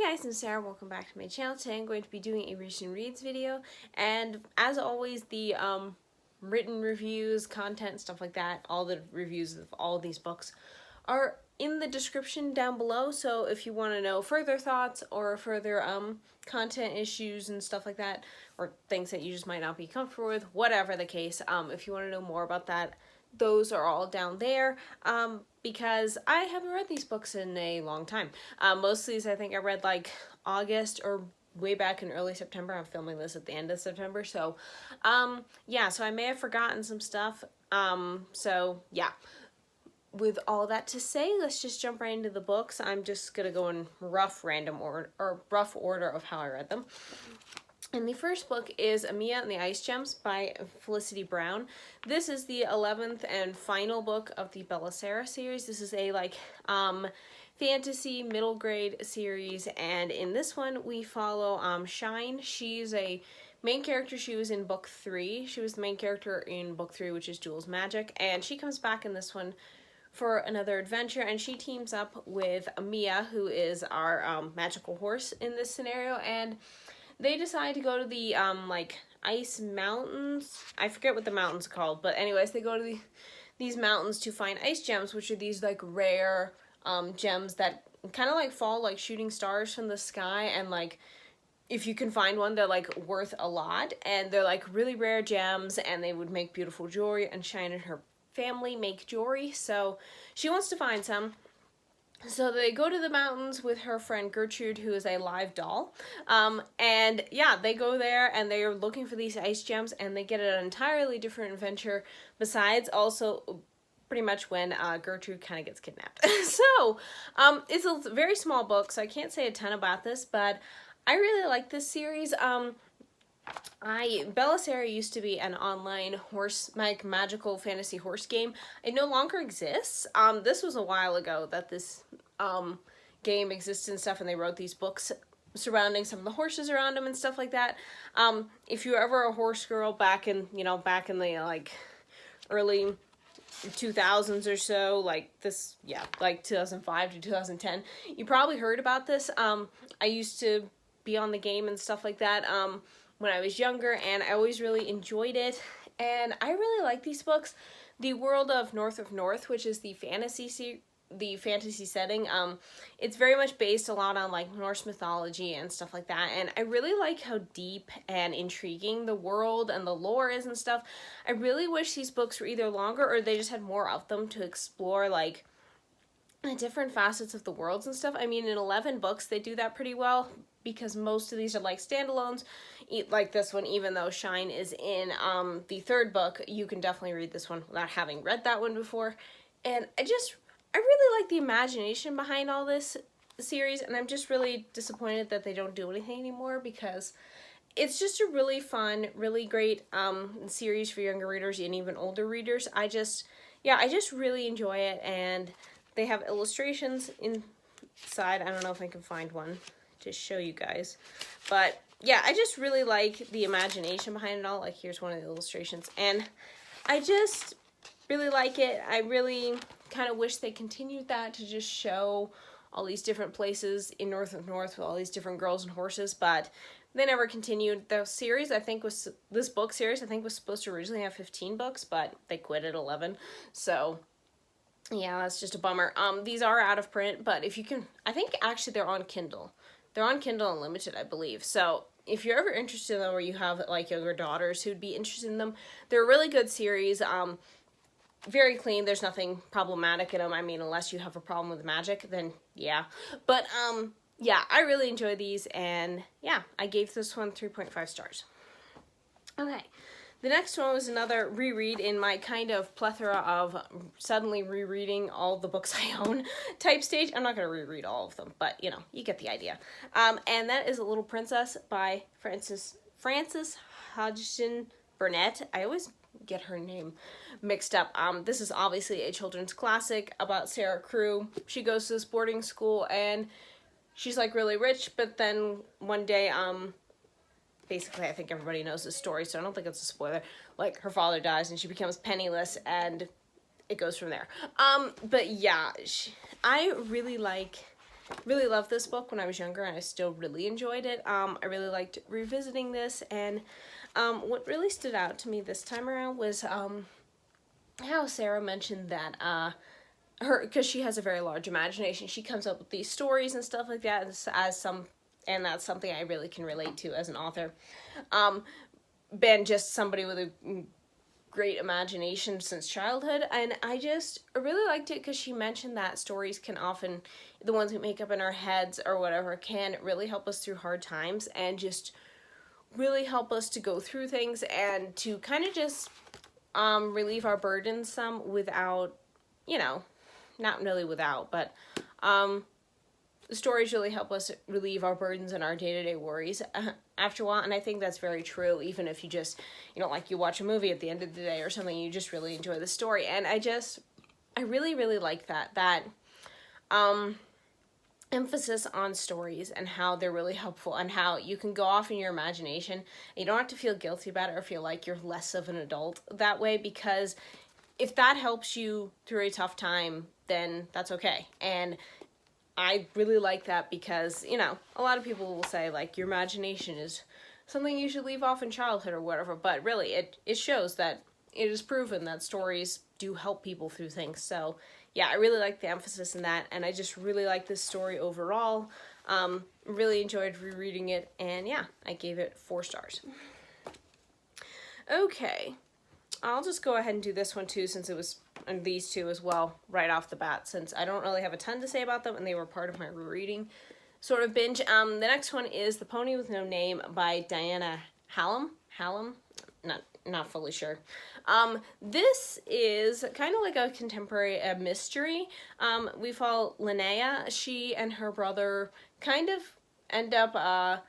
guys, I'm Sarah, welcome back to my channel. Today I'm going to be doing a recent reads video, and as always the written reviews, content, stuff like that, all the reviews of all these books are in the description down below, so if you want to know further thoughts or further content issues and stuff like that, or things that you just might not be comfortable with, whatever the case, if you want to know more about that, those are all down there, because I haven't read these books in a long time. Most of these I think I read like August or way back in early September. I'm filming this at the end of September, so yeah, so I may have forgotten some stuff, so yeah. With all that to say, let's just jump right into the books. I'm just gonna go in rough order of how I read them. And the first book is Amia and the Ice Gems by Felicity Brown. This is the 11th and final book of the Belisara series. This is a fantasy middle grade series, and in this one we follow Shine. She's a main character. She was in book 3. She was the main character in book 3, which is Jules Magic, and she comes back in this one for another adventure, and she teams up with Amia, who is our magical horse in this scenario, and they decide to go to the ice mountains. I forget what the mountains are called, but anyways, they go to these mountains to find ice gems, which are these like rare gems that kind of like fall like shooting stars from the sky, and like if you can find one, they're like worth a lot, and they're like really rare gems, and they would make beautiful jewelry, and Shine and her family make jewelry, so she wants to find some. So they go to the mountains with her friend Gertrude, who is a live doll, and yeah, they go there and they're looking for these ice gems, and they get an entirely different adventure besides, also pretty much when Gertrude kind of gets kidnapped. So it's a very small book, so I can't say a ton about this, but I really like this series. Belisara used to be an online magical fantasy horse game. It no longer exists. This was a while ago that this game existed and stuff, and they wrote these books surrounding some of the horses around them and stuff like that. If you're ever a horse girl back in the like early 2000s or so, like 2005 to 2010, you probably heard about this. I used to be on the game and stuff like that when I was younger, and I always really enjoyed it, and I really like these books. The world of North, which is the fantasy setting, it's very much based a lot on like Norse mythology and stuff like that, and I really like how deep and intriguing the world and the lore is and stuff. I really wish these books were either longer or they just had more of them to explore like the different facets of the worlds and stuff. I mean, in 11 books they do that pretty well, because most of these are like standalones, like this one. Even though Shine is in the 3rd book, you can definitely read this one without having read that one before. And I really like the imagination behind all this series, and I'm just really disappointed that they don't do anything anymore, because it's just a really fun, really great series for younger readers and even older readers. I just really enjoy it, and they have illustrations inside. I don't know if I can find one to show you guys, but yeah, I just really like the imagination behind it all. Like, here's one of the illustrations, and I just really like it. I really kind of wish they continued that, to just show all these different places in North with all these different girls and horses, but they never continued. The series, this book series, I think was supposed to originally have 15 books, but they quit at 11, so yeah, that's just a bummer. These are out of print, but if you can, I think actually they're on Kindle. They're on Kindle Unlimited, I believe. So if you're ever interested in them, or you have like younger daughters who'd be interested in them, they're a really good series. Very clean. There's nothing problematic in them. I mean, unless you have a problem with magic, then yeah. But yeah, I really enjoy these, and yeah, I gave this one 3.5 stars. Okay. The next one was another reread in my kind of plethora of suddenly rereading all the books I own type stage. I'm not going to reread all of them, but you know, you get the idea. And that is A Little Princess by Frances Hodgson Burnett. I always get her name mixed up. This is obviously a children's classic about Sarah Crewe. She goes to this boarding school, and she's like really rich, but then one day, basically, I think everybody knows this story, so I don't think it's a spoiler. Like, her father dies, and she becomes penniless, and it goes from there. But yeah, I really like really loved this book when I was younger, and I still really enjoyed it. I really liked revisiting this, and what really stood out to me this time around was how Sarah mentioned that because she has a very large imagination, she comes up with these stories and stuff like that and that's something I really can relate to as an author. Been just somebody with a great imagination since childhood, and I just really liked it because she mentioned that stories can often, the ones we make up in our heads or whatever, can really help us through hard times and just really help us to go through things and to kind of just relieve our burdens some without, not really without, but the stories really help us relieve our burdens and our day-to-day worries after a while, and I think that's very true, even if you just, like you watch a movie at the end of the day or something, you just really enjoy the story, and I really, really like that emphasis on stories and how they're really helpful and how you can go off in your imagination, and you don't have to feel guilty about it or feel like you're less of an adult that way, because if that helps you through a tough time, then that's okay, and I really like that because, a lot of people will say, like, your imagination is something you should leave off in childhood or whatever, but really, it shows that it is proven that stories do help people through things. So, yeah, I really like the emphasis in that, and I just really like this story overall. Really enjoyed rereading it, and yeah, I gave it 4 stars. Okay, I'll just go ahead and do this one too, since it was, and these two as well, right off the bat, since I don't really have a ton to say about them, and they were part of my rereading sort of binge. The next one is The Pony with No Name by Diana Hallam. Not fully sure. This is kind of like a contemporary mystery. We follow Linnea. She and her brother kind of end up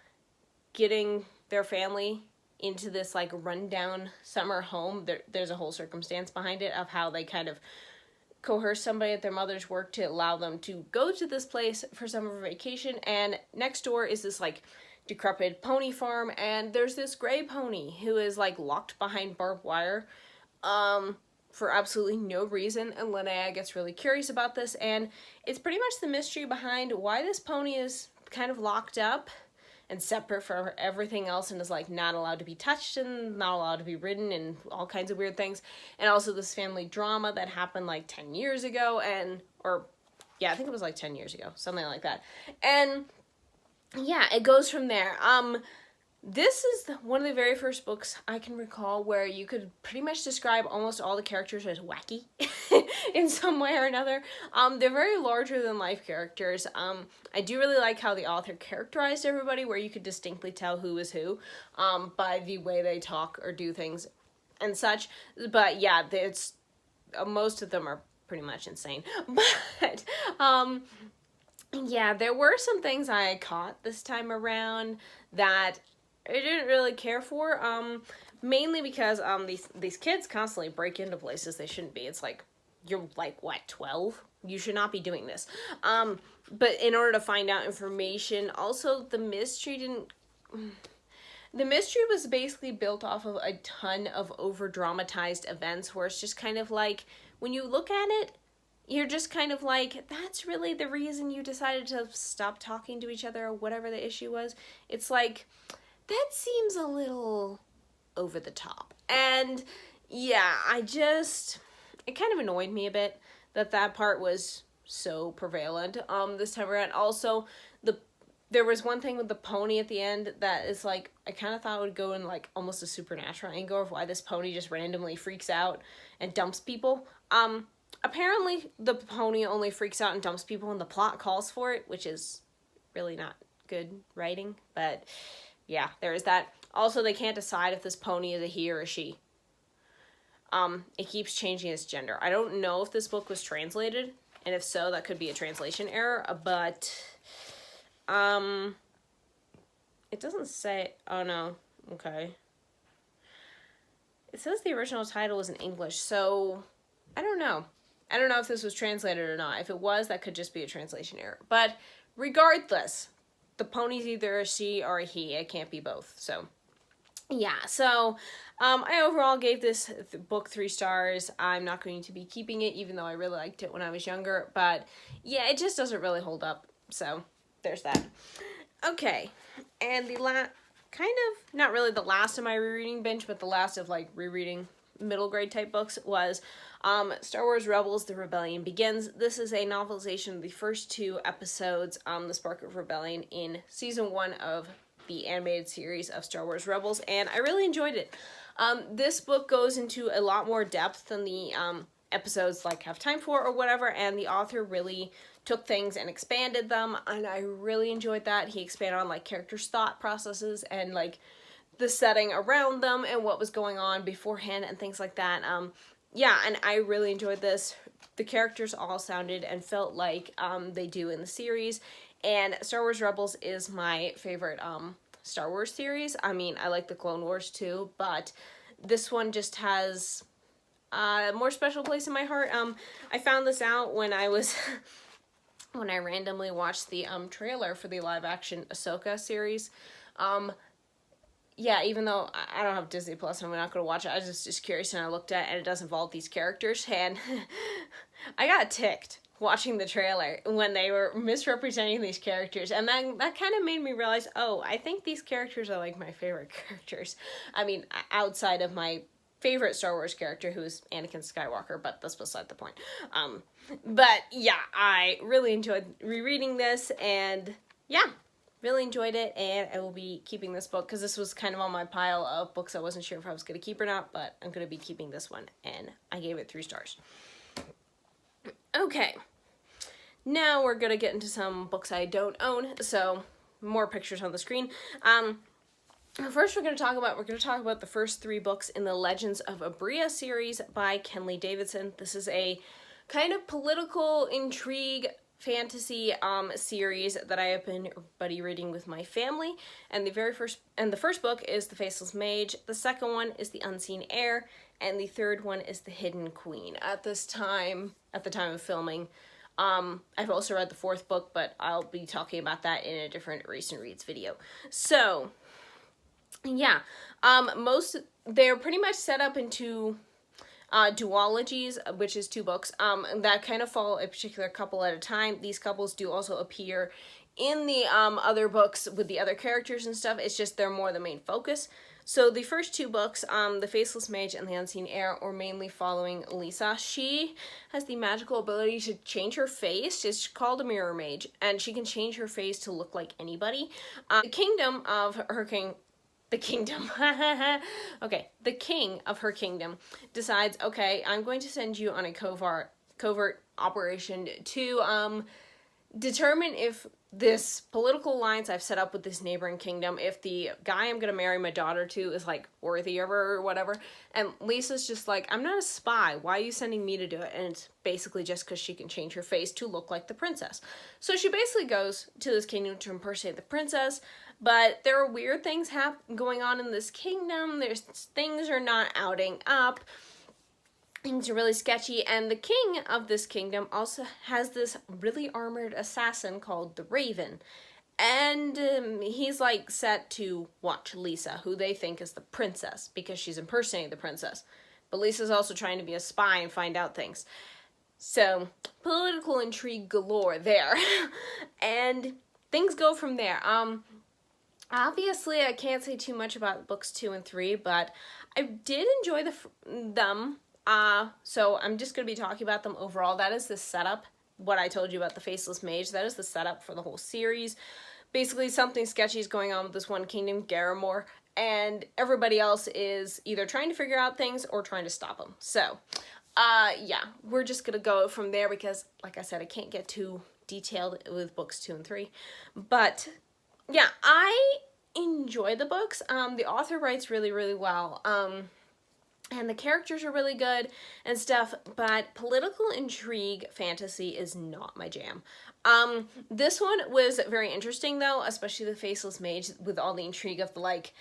getting their family into this like rundown summer home. There's a whole circumstance behind it of how they kind of coerce somebody at their mother's work to allow them to go to this place for summer vacation, and next door is this like decrepit pony farm, and there's this gray pony who is like locked behind barbed wire for absolutely no reason, and Linnea gets really curious about this, and it's pretty much the mystery behind why this pony is kind of locked up and separate from everything else and is like not allowed to be touched and not allowed to be ridden and all kinds of weird things. And also this family drama that happened like 10 years ago, I think it was like 10 years ago, something like that. And yeah, it goes from there. This is one of the very first books I can recall where you could pretty much describe almost all the characters as wacky in some way or another. They're very larger than life characters. I do really like how the author characterized everybody, where you could distinctly tell who is who by the way they talk or do things and such. But yeah, it's most of them are pretty much insane. But yeah, there were some things I caught this time around that I didn't really care for, mainly because these kids constantly break into places they shouldn't be. It's like, you're like, what, 12? You should not be doing this. But in order to find out information, also the mystery was basically built off of a ton of over-dramatized events where it's just kind of like, when you look at it, you're just kind of like, that's really the reason you decided to stop talking to each other or whatever the issue was. It's like, that seems a little over the top. And yeah, it kind of annoyed me a bit that part was so prevalent this time around. Also, there was one thing with the pony at the end that is like, I kind of thought it would go in like almost a supernatural angle of why this pony just randomly freaks out and dumps people. Apparently the pony only freaks out and dumps people when the plot calls for it, which is really not good writing, but yeah, there is that. Also, they can't decide if this pony is a he or a she. It keeps changing its gender. I don't know if this book was translated, and if so, that could be a translation error, but it doesn't say, oh no, okay. It says the original title was in English, so I don't know. I don't know if this was translated or not. If it was, that could just be a translation error. But regardless, the pony's either a she or a he. It can't be both. So, yeah. So, I overall gave this book 3 stars. I'm not going to be keeping it, even though I really liked it when I was younger. But, yeah, it just doesn't really hold up So there's that. Okay, and the kind of, not really the last of my rereading binge, but the last of like rereading middle grade type books was Star Wars Rebels, The Rebellion Begins. This is a novelization of the first 2 episodes, The Spark of Rebellion, in season 1 of the animated series of Star Wars Rebels, and I really enjoyed it. This book goes into a lot more depth than the episodes like have time for or whatever, and the author really took things and expanded them, and I really enjoyed that. He expanded on like characters' thought processes and like the setting around them and what was going on beforehand and things like that. Yeah, and I really enjoyed this. The characters all sounded and felt like they do in the series, and Star Wars Rebels is my favorite Star Wars series. I mean, I like the Clone Wars too, but this one just has a more special place in my heart. I found this out when I was when I randomly watched the trailer for the live action Ahsoka series. Yeah, even though I don't have Disney Plus and I'm not going to watch it, I was just curious, and I looked at it, and it does involve these characters, and I got ticked watching the trailer when they were misrepresenting these characters, and that kind of made me realize, oh, I think these characters are like my favorite characters. I mean, outside of my favorite Star Wars character, who is Anakin Skywalker, but that's beside the point. But yeah, I really enjoyed rereading this, and yeah, really enjoyed it, and I will be keeping this book because this was kind of on my pile of books I wasn't sure if I was going to keep or not, but I'm going to be keeping this one, and I gave it 3 stars. Okay, now we're going to get into some books I don't own, so more pictures on the screen. First we're going to talk about the first 3 books in the Legends of Abreia series by Kenley Davidson. This is a kind of political intrigue fantasy series that I have been buddy reading with my family, and the first book is The Faceless Mage, the second one is The Unseen Heir, and the third one is The Hidden Queen. At the time of filming, I've also read the 4th book, but I'll be talking about that in a different recent reads video. So yeah, they're pretty much set up into duologies, which is 2 books that kind of follow a particular couple at a time. These couples do also appear in the other books with the other characters and stuff. It's just they're more the main focus. So the first 2 books, The Faceless Mage and The Unseen Heir, are mainly following Lisa. She has the magical ability to change her face. It's called a mirror mage, and she can change her face to look like anybody. The king of her kingdom decides, okay, I'm going to send you on a covert operation to determine if this political alliance I've set up with this neighboring kingdom, if the guy I'm going to marry my daughter to is like worthy of her or whatever. And Lisa's just like, I'm not a spy. Why are you sending me to do it? And it's basically just because she can change her face to look like the princess. So she basically goes to this kingdom to impersonate the princess. But there are weird things going on in this kingdom. Things are not outing up. Things are really sketchy. And the king of this kingdom also has this really armored assassin called the Raven. And he's like set to watch Lisa, who they think is the princess, because she's impersonating the princess. But Lisa's also trying to be a spy and find out things. So, political intrigue galore there. And things go from there. Obviously, I can't say too much about books 2 and 3, but I did enjoy them. So I'm just going to be talking about them overall. That is the setup. What I told you about the Faceless Mage, that is the setup for the whole series. Basically, something sketchy is going on with this one kingdom, Garamore, and everybody else is either trying to figure out things or trying to stop them. So, yeah, we're just going to go from there because, like I said, I can't get too detailed with books 2 and 3. But yeah, I enjoy the books. The author writes really, really well. And the characters are really good and stuff, but political intrigue fantasy is not my jam. This one was very interesting though, especially the Faceless Mage, with all the intrigue of the like,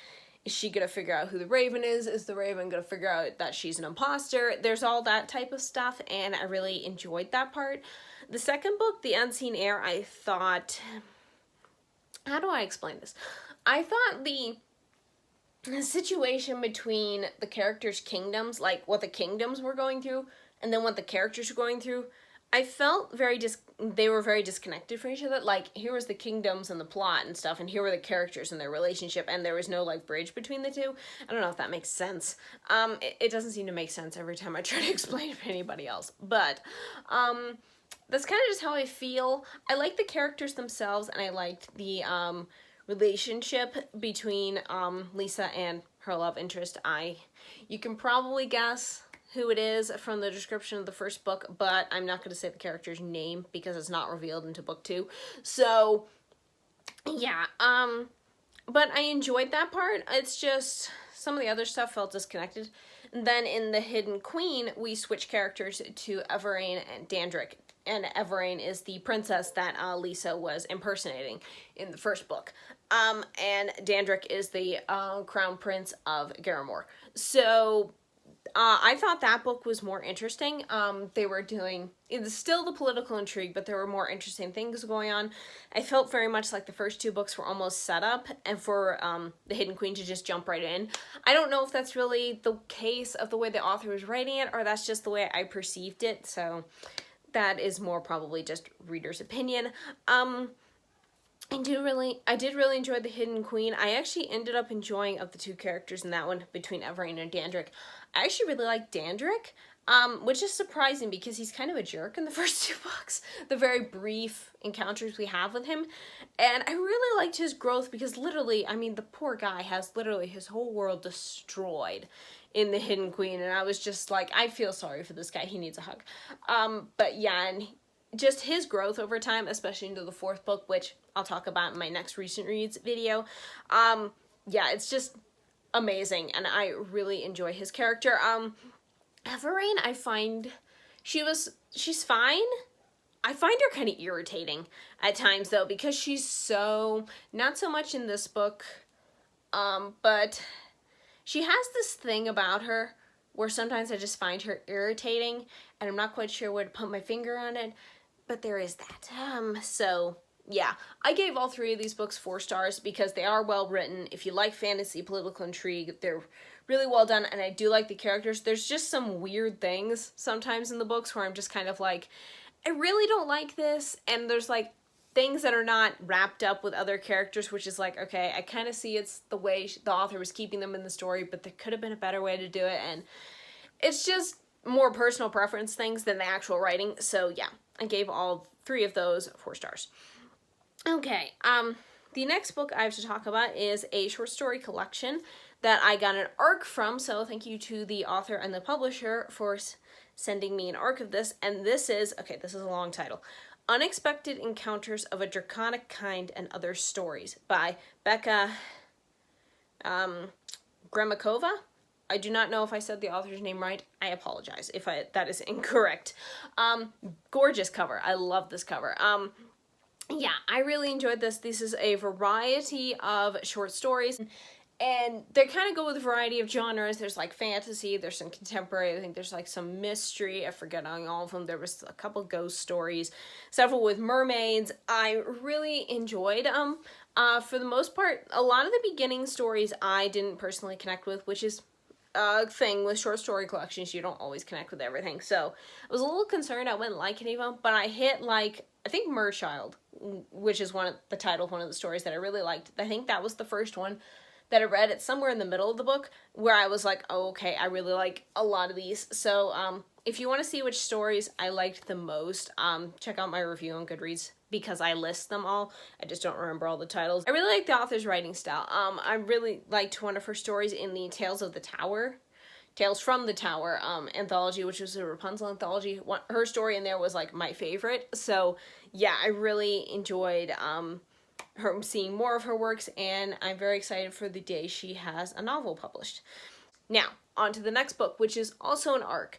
is she gonna figure out who the Raven is? Is the Raven gonna figure out that she's an imposter? There's all that type of stuff, and I really enjoyed that part. The second book, The Unseen Heir, I thought, how do I explain this? I thought the situation between the characters' kingdoms, like what the kingdoms were going through, and then what the characters were going through, I felt they were very disconnected from each other. Like, here was the kingdoms and the plot and stuff, and here were the characters and their relationship, and there was no, like, bridge between the two. I don't know if that makes sense. It doesn't seem to make sense every time I try to explain it to anybody else. But, that's kind of just how I feel. I like the characters themselves, and I liked the, relationship between, Lisa and her love interest. You can probably guess who it is from the description of the first book, but I'm not going to say the character's name because it's not revealed into book 2. So, yeah, but I enjoyed that part. It's just some of the other stuff felt disconnected. And then in The Hidden Queen, we switch characters to Abreia and Dandrick. And Abreia is the princess that Lisa was impersonating in the first book. And Dandrick is the crown prince of Garamore. So I thought that book was more interesting. They were doing, it's still the political intrigue, but there were more interesting things going on. I felt very much like the first 2 books were almost set up and for The Hidden Queen to just jump right in. I don't know if that's really the case of the way the author was writing it, or that's just the way I perceived it, so that is more probably just reader's opinion. I did really enjoy The Hidden Queen. I actually ended up enjoying, of the 2 characters in that one, between Abreia and Dandrick, I actually really like Dandrick, which is surprising because he's kind of a jerk in the first 2 books, the very brief encounters we have with him, and I really liked his growth because literally, I mean, the poor guy has literally his whole world destroyed in The Hidden Queen, and I was just like, I feel sorry for this guy, he needs a hug. But yeah, and just his growth over time, especially into the 4th book, which I'll talk about in my next recent reads video. Yeah, it's just amazing, and I really enjoy his character. Abreia, I find she's fine. I find her kind of irritating at times though, because she's so, not so much in this book, but she has this thing about her where sometimes I just find her irritating, and I'm not quite sure where to put my finger on it, but there is that. So yeah, I gave all 3 of these books 4 stars because they are well written. If you like fantasy, political intrigue, they're really well done, and I do like the characters. There's just some weird things sometimes in the books where I'm just kind of like, I really don't like this, and there's like things that are not wrapped up with other characters, which is like, okay, I kind of see it's the way the author was keeping them in the story, but there could have been a better way to do it, and it's just more personal preference things than the actual writing. So yeah, I gave all 3 of those 4 stars. Okay, the next book I have to talk about is a short story collection that I got an ARC from, so thank you to the author and the publisher for sending me an ARC of this, and this is, okay, this is a long title, Unexpected Encounters of a Draconic Kind and Other Stories by Becca Gremikova. I do not know if I said the author's name right. I apologize if that is incorrect. Gorgeous cover. I love this cover. Yeah, I really enjoyed this. This is a variety of short stories, and they kind of go with a variety of genres. There's like fantasy, there's some contemporary, I think there's like some mystery, I forget on all of them. There was a couple ghost stories, several with mermaids. I really enjoyed them. For the most part, a lot of the beginning stories I didn't personally connect with, which is a thing with short story collections. You don't always connect with everything. So I was a little concerned I wouldn't like any of them, but I hit like, I think Merchild, which is the title of one of the stories that I really liked. I think that was the first one that I read. It's somewhere in the middle of the book where I was like, oh, okay, I really like a lot of these. So if you want to see which stories I liked the most, check out my review on Goodreads because I list them all. I just don't remember all the titles. I really like the author's writing style. I really liked one of her stories in the Tales from the Tower anthology, which was a Rapunzel anthology. Her story in there was like my favorite. So yeah, I really enjoyed her seeing more of her works, and I'm very excited for the day she has a novel published. Now, on to the next book, which is also an ARC,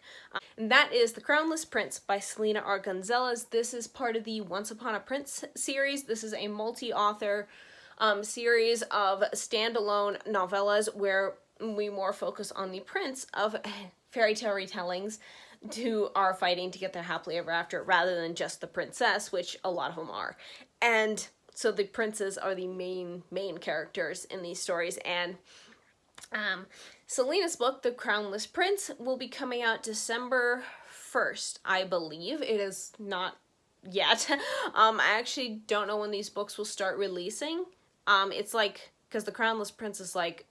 and that is The Crownless Prince by Selena R. Gonzalez. This is part of the Once Upon a Prince series. This is a multi-author series of standalone novellas where we more focus on the prince of fairy tale retellings who are fighting to get their happily ever after, rather than just the princess, which a lot of them are. And so the princes are the main characters in these stories, and Selena's book, The Crownless Prince, will be coming out December 1st, I believe. It is not yet. I actually don't know when these books will start releasing. It's like, because the Crownless Prince is like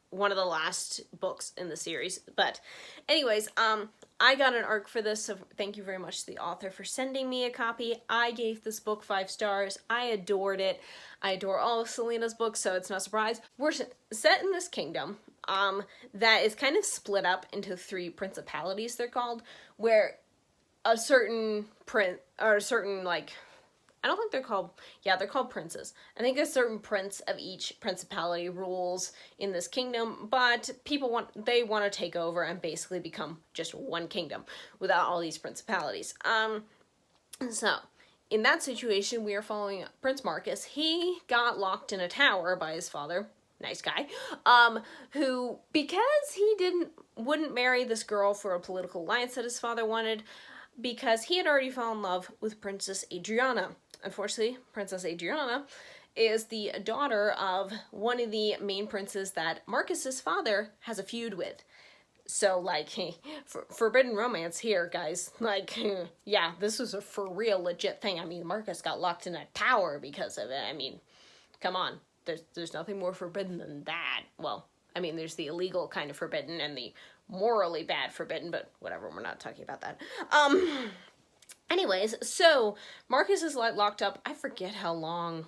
one of the last books in the series. But anyways, I got an ARC for this, so thank you very much to the author for sending me a copy. I gave this book 5 stars. I adored it. I adore all of Selena's books, so it's no surprise. We're set in this kingdom that is kind of split up into 3 principalities, they're called, where a certain prince, or a certain, like, I don't think they're called, yeah, they're called princes. I think a certain prince of each principality rules in this kingdom, but they want to take over and basically become just one kingdom without all these principalities. So, in that situation, we are following Prince Marcus. He got locked in a tower by his father, nice guy, who, because he wouldn't marry this girl for a political alliance that his father wanted, because he had already fallen in love with Princess Adriana. Unfortunately, Princess Adriana is the daughter of one of the main princes that Marcus's father has a feud with. So, like, forbidden romance here, guys. Like, yeah, this was a for real legit thing. I mean, Marcus got locked in a tower because of it. I mean, come on. There's nothing more forbidden than that. Well, I mean, there's the illegal kind of forbidden and the morally bad forbidden, but whatever, we're not talking about that. Anyways, so Marcus is like locked up, I forget how long,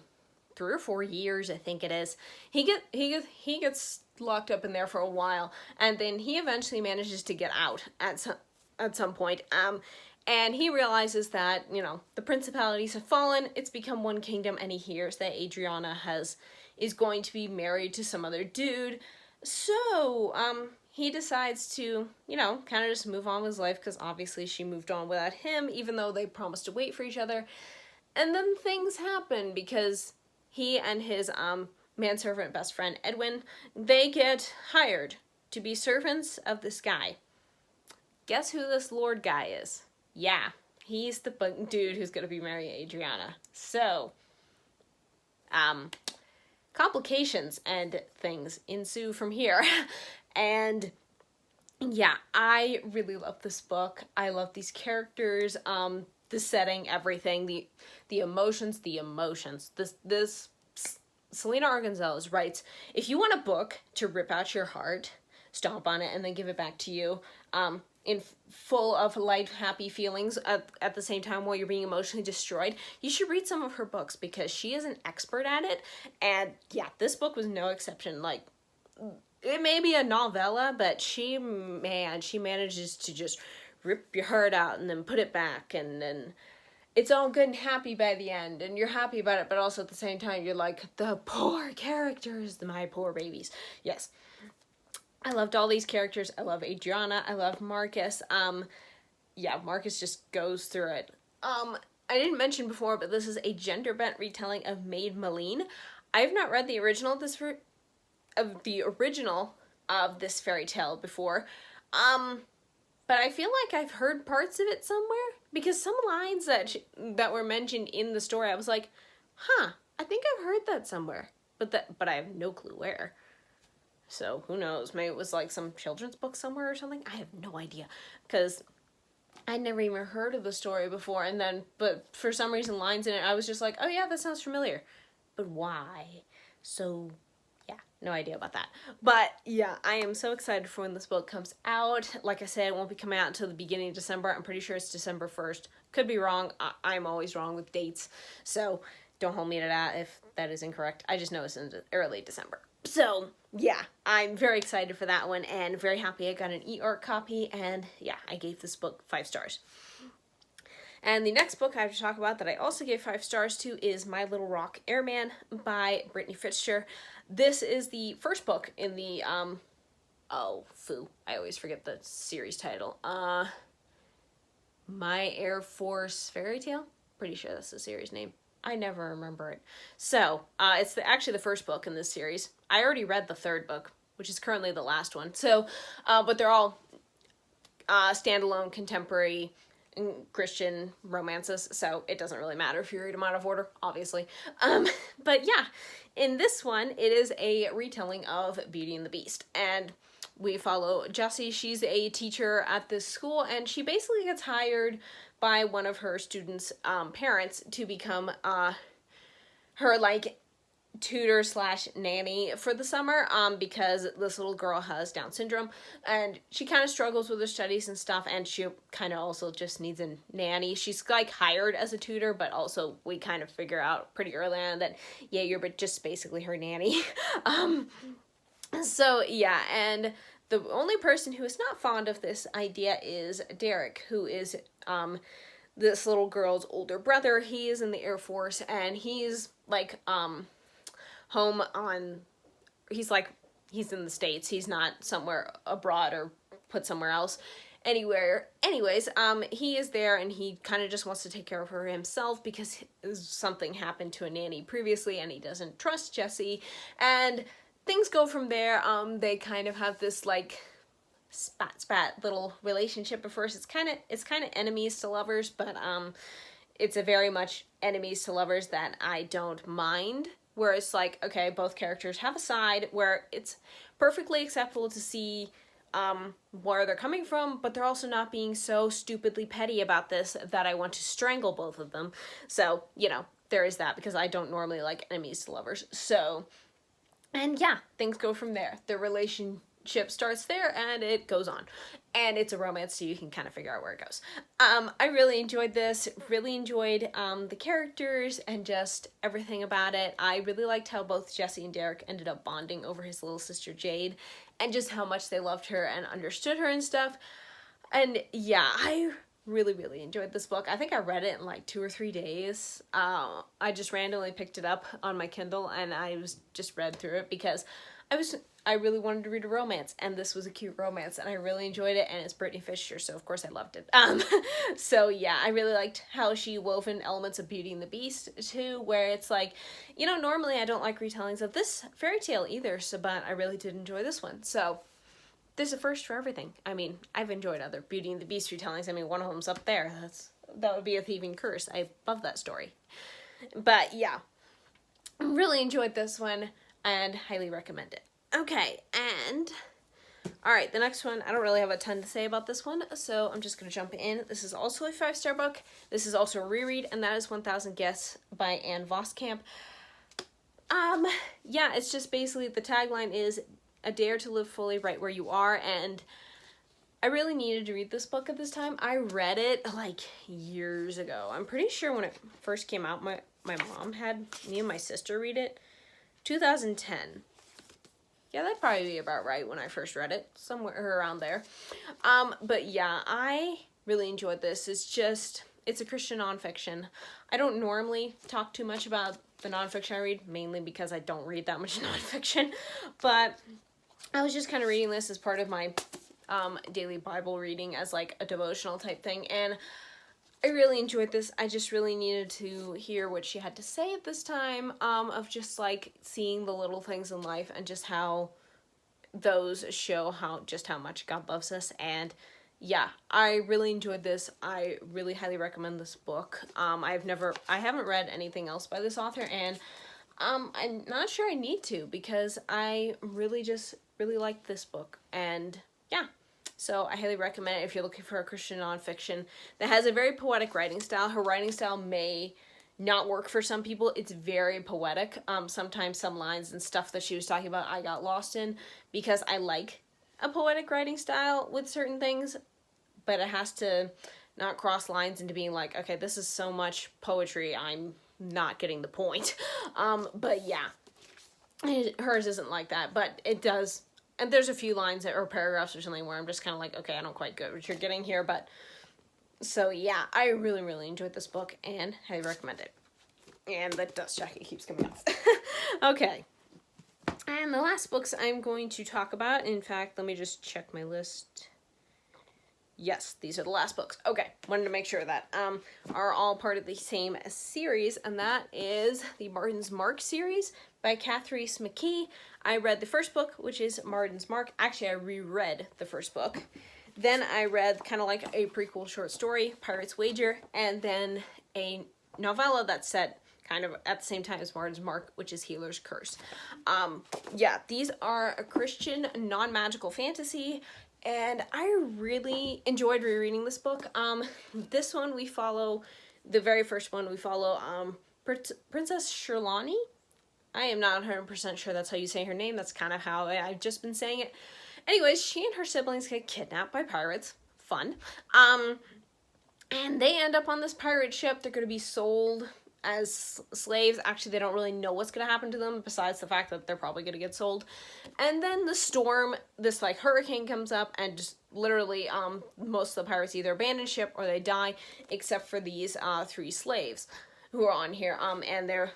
3 or 4 years, I think it is. He gets locked up in there for a while, and then he eventually manages to get out at some point. And he realizes that, you know, the principalities have fallen, it's become one kingdom, and he hears that Adriana is going to be married to some other dude. So, he decides to, you know, kind of just move on with his life, because obviously she moved on without him, even though they promised to wait for each other. And then things happen, because he and his manservant best friend Edwin, they get hired to be servants of this guy. Guess who this Lord guy is? Yeah, he's the dude who's going to be marrying Adriana. So, complications and things ensue from here. And yeah, I really love this book. I love these characters, the setting, everything, the emotions. This Selena Argenzales writes, if you want a book to rip out your heart, stomp on it, and then give it back to you, in full of light, happy feelings at the same time while you're being emotionally destroyed, you should read some of her books, because she is an expert at it. And yeah, this book was no exception. Like, it may be a novella, but she manages to just rip your heart out and then put it back, and then it's all good and happy by the end, and you're happy about it, but also at the same time, you're like, the poor characters, my poor babies. Yes. I loved all these characters. I love Adriana. I love Marcus. Yeah, Marcus just goes through it. I didn't mention before, but this is a gender-bent retelling of Maid Maleen. I have not read the original of this fairy tale before. But I feel like I've heard parts of it somewhere, because some lines that were mentioned in the story, I was like, huh, I think I've heard that somewhere, but I have no clue where. So who knows? Maybe it was like some children's book somewhere or something. I have no idea, because I'd never even heard of the story before. But for some reason, lines in it, I was just like, oh yeah, that sounds familiar, but why? So yeah, no idea about that. But yeah, I am so excited for when this book comes out. Like I said, it won't be coming out until the beginning of December. I'm pretty sure it's December 1st. Could be wrong. I'm always wrong with dates, so don't hold me to that if that is incorrect. I just know it's in early December. So yeah, I'm very excited for that one, and very happy I got an e-art copy, and yeah, I gave this book 5 stars. And the next book I have to talk about that I also gave 5 stars to is My Little Rock Airman by Brittany Fitzgerald. This is the first book in the, I always forget the series title. My Air Force Fairy Tale? Pretty sure that's the series name. I never remember it. So, it's actually the first book in this series. I already read the 3rd book, which is currently the last one. So, but they're all standalone, contemporary, Christian romances, so it doesn't really matter if you read them out of order, obviously. But yeah, in this one, it is a retelling of Beauty and the Beast. And we follow Jessie. She's a teacher at this school, and she basically gets hired by one of her students' parents to become her, like, tutor slash nanny for the summer, because this little girl has Down syndrome, and she kind of struggles with her studies and stuff, and she kind of also just needs a nanny. She's, like, hired as a tutor, but also we kind of figure out pretty early on that, yeah, you're just basically her nanny. So, yeah, and the only person who is not fond of this idea is Derek, who is, this little girl's older brother. He is in the Air Force, and he's, like, home on, he's in the States. He's not somewhere abroad or put somewhere else anywhere. Anyways, he is there, and he kind of just wants to take care of her himself because something happened to a nanny previously, and he doesn't trust Jessie, and things go from there. They kind of have this, like, spat little relationship at first. It's kind of enemies to lovers, but it's a very much enemies to lovers that I don't mind, where it's like, okay, both characters have a side where it's perfectly acceptable to see where they're coming from, but they're also not being so stupidly petty about this that I want to strangle both of them. So, you know, there is that, because I don't normally like enemies to lovers. So, and yeah, things go from there. The relationship starts there, and it goes on. And it's a romance, so you can kind of figure out where it goes. I really enjoyed this, really enjoyed the characters and just everything about it. I really liked how both Jessie and Derek ended up bonding over his little sister Jade, and just how much they loved her and understood her and stuff. And yeah, I really enjoyed this book. I think I read it in like 2 or 3 days. I just randomly picked it up on my Kindle, and I just read through it because I really wanted to read a romance, and this was a cute romance, and I really enjoyed it, and it's Brittany Fisher, so of course I loved it. So yeah, I really liked how she wove in elements of Beauty and the Beast too, where it's like, you know, normally I don't like retellings of this fairy tale either, so, but I really did enjoy this one. So there's a first for everything. I mean, I've enjoyed other Beauty and the Beast retellings. I mean, one of them's up there. That would be A Thieving Curse. I love that story. But yeah, really enjoyed this one and highly recommend it. Okay, and alright, the next one, I don't really have a ton to say about this one, so I'm just going to jump in. This is also a 5-star book. This is also a reread, and that is 1000 Guests by Anne Voskamp. Yeah, it's just basically, the tagline is, a dare to live fully right where you are, and I really needed to read this book at this time. I read it, like, years ago. I'm pretty sure when it first came out, my mom had me and my sister read it. 2010. Yeah, that'd probably be about right when I first read it, somewhere around there. But yeah, I really enjoyed this. It's a Christian nonfiction. I don't normally talk too much about the nonfiction I read, mainly because I don't read that much nonfiction, but I was just kind of reading this as part of my daily Bible reading as like a devotional type thing, and I really enjoyed this. I just really needed to hear what she had to say at this time, of just like seeing the little things in life and just how those show how much God loves us. And yeah, I really enjoyed this. I really highly recommend this book. I haven't read anything else by this author, and I'm not sure I need to, because I really liked this book, and yeah. So I highly recommend it if you're looking for a Christian nonfiction that has a very poetic writing style. Her writing style may not work for some people. It's very poetic. Sometimes some lines and stuff that she was talking about I got lost in, because I like a poetic writing style with certain things, but it has to not cross lines into being like, okay, this is so much poetry, I'm not getting the point. But yeah, hers isn't like that, but it does. And there's a few lines or paragraphs or something where I'm just kind of like, okay, I don't quite get what you're getting here. But so yeah, I really enjoyed this book and highly recommend it. And the dust jacket keeps coming off. Okay. And the last books I'm going to talk about, in fact, let me just check my list. Yes, these are the last books. Okay, wanted to make sure that are all part of the same series, and that is the Mardan's Mark series by Kathrese McKee. I read the first book, which is Mardan's Mark. Actually, I reread the first book. Then I read kind of like a prequel short story, Pirate's Wager, and then a novella that's set kind of at the same time as Mardan's Mark, which is Healer's Curse. Yeah, these are a Christian non-magical fantasy, and I really enjoyed rereading this book. This one we follow, the very first one we follow, Princess Shirlani. I am not 100% sure that's how you say her name. That's kind of how I've just been saying it. Anyways, she and her siblings get kidnapped by pirates. Fun. And they end up on this pirate ship. They're going to be sold as slaves. Actually, they don't really know what's going to happen to them besides the fact that they're probably going to get sold. And then the storm, this like hurricane comes up and just literally most of the pirates either abandon ship or they die, except for these 3 slaves who are on here. And they're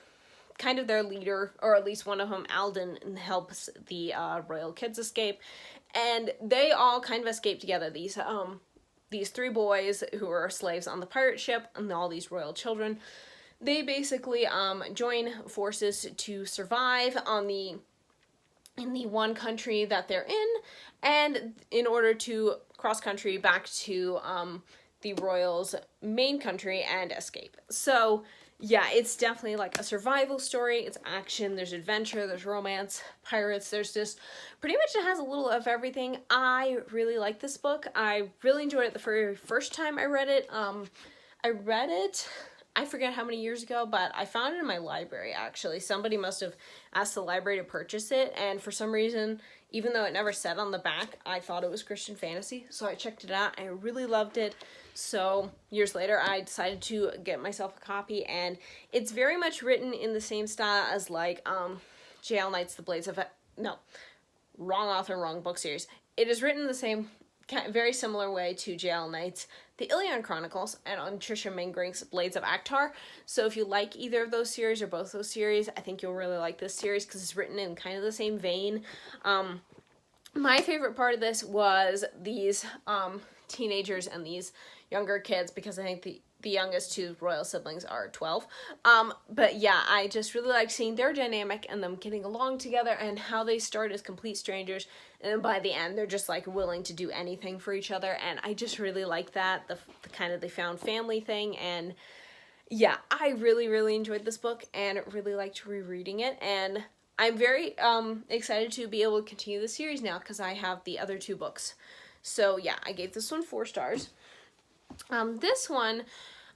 kind of their leader, or at least one of them, Alden, helps the royal kids escape. And they all kind of escape together. These 3 boys who are slaves on the pirate ship and all these royal children, they basically join forces to survive in the one country that they're in, and in order to cross country back to the royals' main country and escape. So yeah, it's definitely like a survival story. It's action, there's adventure, there's romance, pirates, there's just pretty much, it has a little of everything. I really like this book. I really enjoyed it the very first time I read it. I forget how many years ago, but I found it in my library, actually. Somebody must have asked the library to purchase it, and for some reason, even though it never said on the back, I thought it was Christian fantasy, so I checked it out. I really loved it. So years later, I decided to get myself a copy, and it's very much written in the same style as like JL Knight's The Blades of... No, wrong author, wrong book series. It is written in the same, very similar way to JL Knight's The Ilion Chronicles and on Tricia Mingrink's Blades of Akhtar. So if you like either of those series or both those series, I think you'll really like this series because it's written in kind of the same vein. My favorite part of this was these teenagers and these younger kids, because I think the youngest 2 royal siblings are 12. But yeah, I just really like seeing their dynamic and them getting along together and how they start as complete strangers, and then by the end they're just like willing to do anything for each other, and I just really like that, the kind of they found family thing. And yeah, I really enjoyed this book and really liked rereading it, and I'm very excited to be able to continue the series now because I have the other 2 books. So yeah, I gave this one 4 stars. This one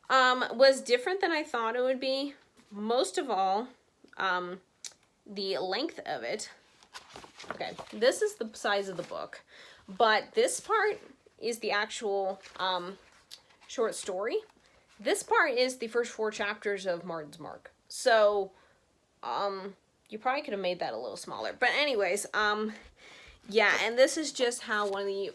was different than I thought it would be. Most of all, the length of it. Okay, this is the size of the book, but this part is the actual short story. This part is the first 4 chapters of Mardan's Mark. So, you probably could have made that a little smaller. But anyways, yeah, and this is just how one of the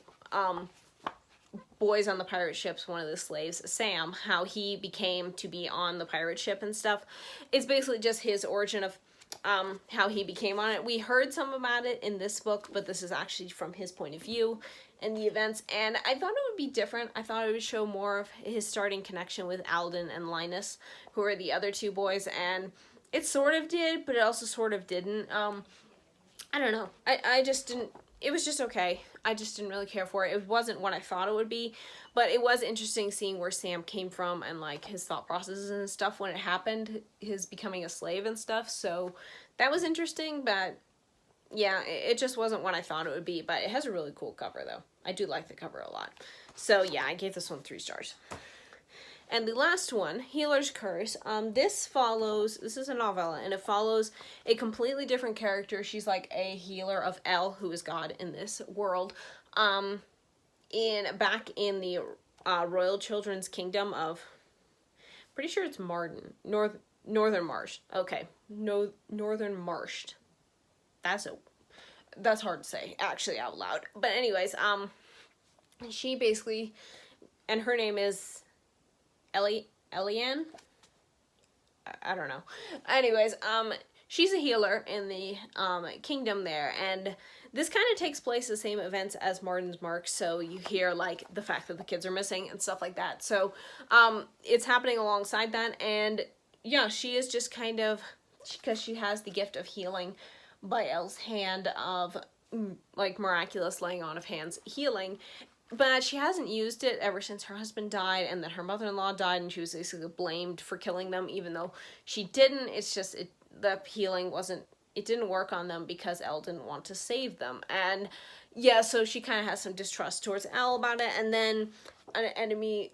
boys on the pirate ships, one of the slaves, Sam, how he became to be on the pirate ship and stuff. It's basically just his origin of how he became on it. We heard some about it in this book, but this is actually from his point of view and the events, and I thought it would be different. I thought it would show more of his starting connection with Alden and Linus, who are the other 2 boys, and it sort of did, but it also sort of didn't. I don't know. I just didn't... It was just okay. I just didn't really care for it. It wasn't what I thought it would be, but it was interesting seeing where Sam came from and like his thought processes and stuff when it happened, his becoming a slave and stuff. So that was interesting, but yeah, it just wasn't what I thought it would be. But it has a really cool cover though. I do like the cover a lot. So yeah, I gave this one 3 stars. And the last one, Healer's Curse, this is a novella, and it follows a completely different character. She's like a healer of El, who is God in this world, back in the Royal Children's Kingdom of, pretty sure it's Mardan, Northern Marsh. Okay, no, Northern Marsh. That's hard to say, actually, out loud. But anyways, she basically, and her name is Elian? I don't know. Anyways, she's a healer in the kingdom there, and this kind of takes place the same events as Mardan's Mark, so you hear like the fact that the kids are missing and stuff like that. So it's happening alongside that, and yeah, she is just kind of, because she has the gift of healing by El's hand, of like miraculous laying on of hands healing. but she hasn't used it ever since her husband died, and then her mother-in-law died, and she was basically blamed for killing them, even though she didn't. It's just, the healing wasn't, it didn't work on them because Elle didn't want to save them. And yeah, so she kind of has some distrust towards Elle about it, and then an enemy,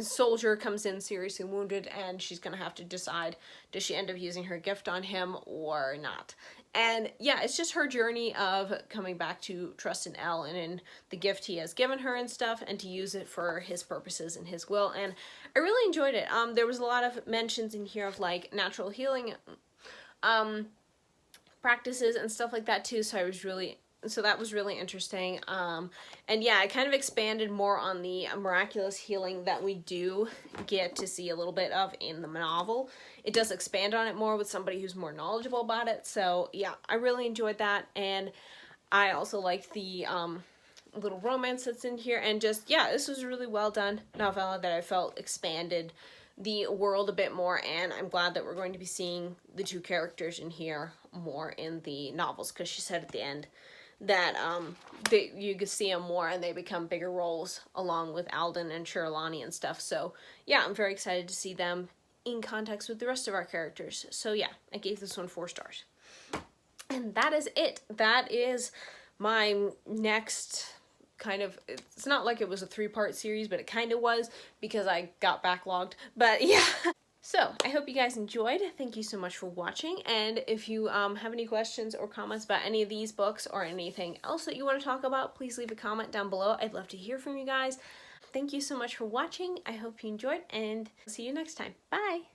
soldier comes in seriously wounded, and she's gonna have to decide, does she end up using her gift on him or not? And yeah, it's just her journey of coming back to trust in Elle and in the gift he has given her and stuff, and to use it for his purposes and his will. And I really enjoyed it. There was a lot of mentions in here of like natural healing practices and stuff like that too, so that was really interesting. And yeah, I kind of expanded more on the miraculous healing that we do get to see a little bit of in the novel. It does expand on it more with somebody who's more knowledgeable about it. So yeah, I really enjoyed that. And I also liked the little romance that's in here. And just, yeah, this was a really well done novella that I felt expanded the world a bit more, and I'm glad that we're going to be seeing the two characters in here more in the novels, because she said at the end that you can see them more and they become bigger roles along with Alden and Shirlani and stuff. So yeah, I'm very excited to see them in context with the rest of our characters. So yeah, I gave this one 4 stars. And that is it. That is my next kind of, it's not like it was a 3-part series, but it kind of was because I got backlogged. But yeah. So, I hope you guys enjoyed. Thank you so much for watching, and if you have any questions or comments about any of these books or anything else that you want to talk about, please leave a comment down below. I'd love to hear from you guys. Thank you so much for watching. I hope you enjoyed, and see you next time. Bye!